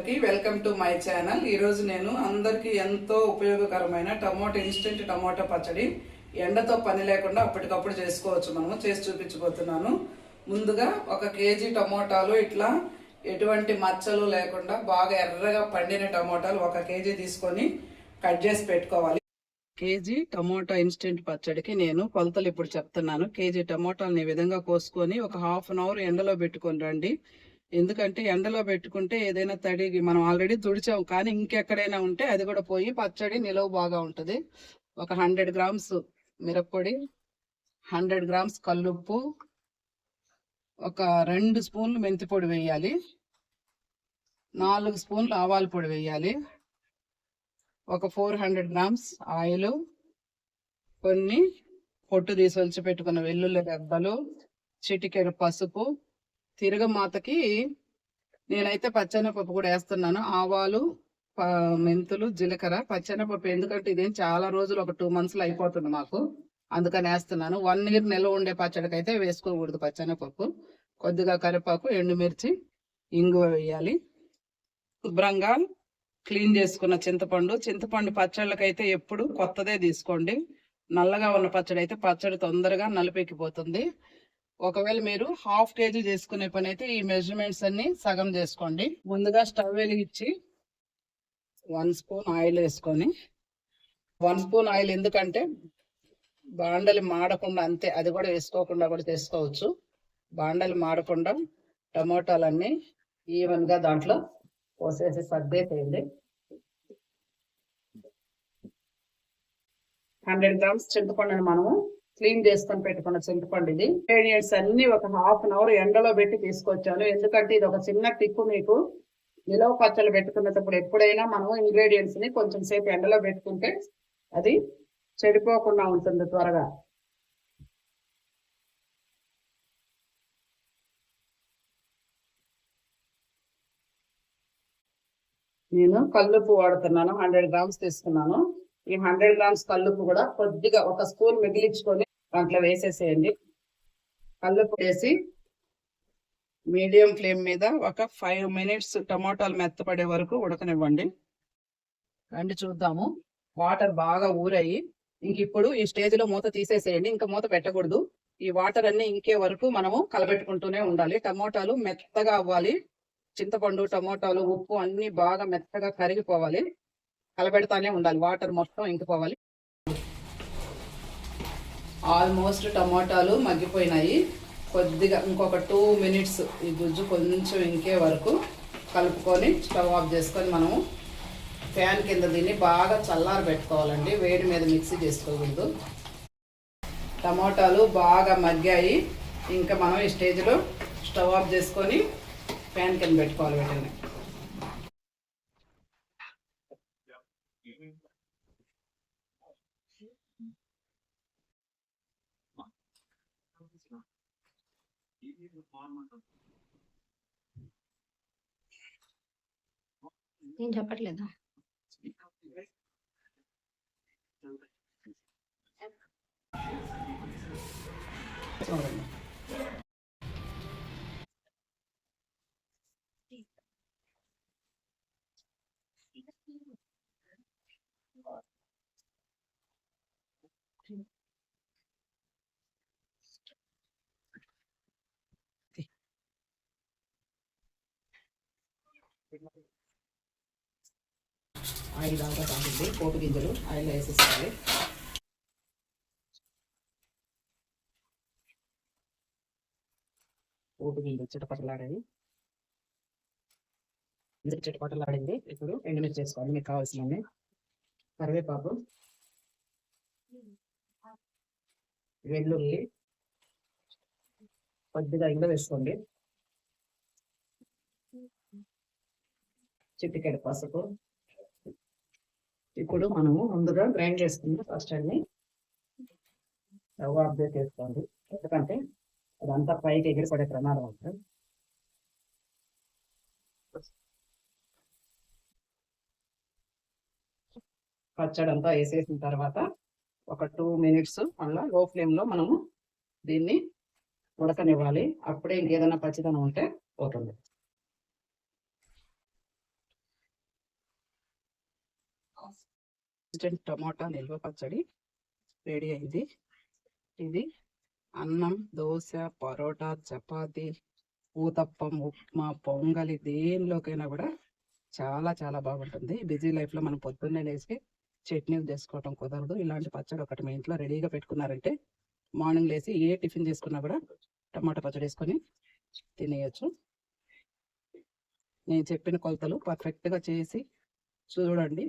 అందరికీ welcome to my channel. ఈరోజు నేను అందరికీ ఎంతో ఉపయోగకరమైన ఇన్స్టెంట్ టమాటో పచ్చడి ఎండతో పని లేకుండా అప్పటికప్పుడు చేసుకోవచ్చు. మనము చేసి చూపించబోతున్నాను. ముందుగా 1 కేజీ టమోటాలు ఇట్లా ఎటువంటి మచ్చలు లేకుండా బాగా ఎర్రగా పండిన టమోటాలు 1 కేజీ తీసుకొని కట్ చేసి పెట్టుకోవాలి. కేజీ టమోటా ఇన్స్టెంట్ పచ్చడికి నేను కొలతలు ఇప్పుడు చెప్తున్నాను. కేజీ టమోటాలను ఈ విధంగా కోసుకొని ఒక హాఫ్ అన్ అవర్ ఎండలో పెట్టుకొని రండి. ఎందుకంటే ఎండలో పెట్టుకుంటే ఏదైనా తడిగి మనం ఆల్రెడీ తుడిచాం, కానీ ఇంకెక్కడైనా ఉంటే అది కూడా పోయి పచ్చడి నిలవ బాగా ఉంటుంది. ఒక 100 గ్రామ్స్ మిరప్పొడి, 100 గ్రామ్స్ కల్లుప్పు, ఒక 2 స్పూన్లు మెంతి పొడి వేయాలి, 4 స్పూన్లు ఆవాల పొడి వేయాలి, ఒక 400 గ్రామ్స్ ఆయిల్, కొన్ని పొట్టు తీసి ఒలిచి పెట్టుకున్న వెల్లుల్లి రెబ్బలు, చిటికెడు పసుపు, తిరగమాతకి నేనైతే పచ్చెనపప్పు కూడా వేస్తున్నాను. ఆవాలు, మెంతులు, జీలకర్ర, పచ్చెనపప్పు ఎందుకంటే ఇదేం చాలా రోజులు ఒక 2 మంత్స్లో అయిపోతుంది మాకు, అందుకని వేస్తున్నాను. 1 ఇయర్ నిల్వ ఉండే పచ్చడికి అయితే వేసుకోకూడదు పచ్చెనపప్పు. కొద్దిగా కరివేపాకు, ఎండుమిర్చి, ఇంగువ వేయాలి. శుభ్రంగా క్లీన్ చేసుకున్న చింతపండు పచ్చళ్ళకైతే ఎప్పుడు కొత్తదే తీసుకోండి. నల్లగా ఉన్న పచ్చడి అయితే పచ్చడి తొందరగా నలిపెక్కిపోతుంది. ఒకవేళ మీరు 1/2 కేజీ చేసుకునే పని అయితే ఈ మెజర్మెంట్స్ అన్ని సగం చేసుకోండి. ముందుగా స్టవ్ వెలిగించి 1 స్పూన్ ఆయిల్ వేసుకొని, 1 స్పూన్ ఆయిల్ ఎందుకంటే బాండలి మాడకుండా, అంతే, అది కూడా వేసుకోకుండా కూడా చేసుకోవచ్చు. బాండలి మాడకుండా టమోటాలన్నీ ఈవెన్గా దాంట్లో పోసేసి సర్దేసేయండి. 100 గ్రామ్స్ చింతపండుని మనము క్లీన్ చేసుకొని పెట్టుకున్న చింతపండు ఇది. ఇంగ్రీడియంట్స్ అన్ని ఒక హాఫ్ అన్ అవర్ ఎండలో పెట్టి తీసుకొచ్చాను. ఎందుకంటే ఇది ఒక చిన్న టిప్పు మీకు. నిలవ పచ్చళ్ళు పెట్టుకునేటప్పుడు ఎప్పుడైనా మనం ఇంగ్రీడియంట్స్ ని కొంచెం సేపు ఎండలో పెట్టుకుంటే అది చెడిపోకుండా ఉంటుంది త్వరగా. నేను కల్లుప్పు వాడుతున్నాను. 100 గ్రామ్స్ తీసుకున్నాను. ఈ 100 గ్రామ్స్ కల్లుప్పు కూడా కొద్దిగా 1 స్పూన్ మిగిలించుకొని దాంట్లో వేసేసేయండి. కల్లుప్పు వేసి మీడియం ఫ్లేమ్ మీద ఒక 5 మినిట్స్ టమోటాలు మెత్తపడే వరకు ఉడకనివ్వండి. రండి చూద్దాము. వాటర్ బాగా ఊరాయి. ఇంక ఇప్పుడు ఈ స్టేజ్లో మూత తీసేసేయండి. ఇంకా మూత పెట్టకూడదు. ఈ వాటర్ అన్ని ఇంకే వరకు మనము కలబెట్టుకుంటూనే ఉండాలి. టమోటాలు మెత్తగా అవ్వాలి. చింతపండు, టమోటాలు, ఉప్పు అన్ని బాగా మెత్తగా కరిగిపోవాలి. కలబెడతానే ఉండాలి. వాటర్ మొత్తం ఇంకిపోవాలి. ఆల్మోస్ట్ టమోటాలు మగ్గిపోయినాయి. కొద్దిగా ఇంకొక 2 మినిట్స్ ఈ గుజ్జు కొంచెం ఇంకే వరకు కలుపుకొని స్టవ్ ఆఫ్ చేసుకొని మనము ఫ్యాన్ కింద దీన్ని బాగా చల్లార పెట్టుకోవాలండి. వేడి మీద మిక్సీ చేసుకోకూడదు. టమోటాలు బాగా మగ్గాయి. ఇంకా మనం ఈ స్టేజ్లో స్టవ్ ఆఫ్ చేసుకొని ఫ్యాన్ కింద పెట్టుకోవాలి వీటిని. నేను చెప్పట్లేదా? ఆయిల్ దాకా కాగింది. పోపు గింజలు ఆయిల్ వేసేసుకోవాలి. పోపు గింజలు చిటపటలాడాయి. చిటపటలాడింది. ఇప్పుడు ఎండుమిర్చి చేసుకోవాలి మీకు కావాల్సినవి. కరివేపాకు, వెల్లుల్లి, కొద్దిగా ఇంగువ వేసుకోండి, చిటికెడు పసుపు. ఇప్పుడు మనము ముందుగా గ్రైండ్ చేసుకున్న ఫస్ట్ అన్ని స్టవ్ ఆఫ్ చేసుకోండి. ఎందుకంటే అదంతా పైకి ఎగిరిపడే ప్రమాదం ఉంటుంది. పచ్చడి అంతా వేసేసిన తర్వాత ఒక 2 మినిట్స్ మళ్ళీ లో ఫ్లేమ్లో మనము దీన్ని ఉడకనివ్వాలి. అప్పుడే ఇంకేదైనా పచ్చిదనం ఉంటే పోతుంది. ఇన్స్టెంట్ టమాటా నిల్వ పచ్చడి రెడీ అయింది. ఇది అన్నం, దోశ, పరోటా, చపాతి, ఊతప్పం, ఉప్మా, పొంగలి దేనిలోకైనా కూడా చాలా చాలా బాగుంటుంది. బిజీ లైఫ్లో మనం పొద్దున్నే లేచి చట్నీలు చేసుకోవటం కుదరదు. ఇలాంటి పచ్చడి ఒకటి మీ ఇంట్లో రెడీగా పెట్టుకున్నారంటే మార్నింగ్ లేచి ఏ టిఫిన్ చేసుకున్నా కూడా టమాటా పచ్చడి వేసుకొని తినేయచ్చు. నేను చెప్పిన కొలతలు పర్ఫెక్ట్గా చేసి చూడండి.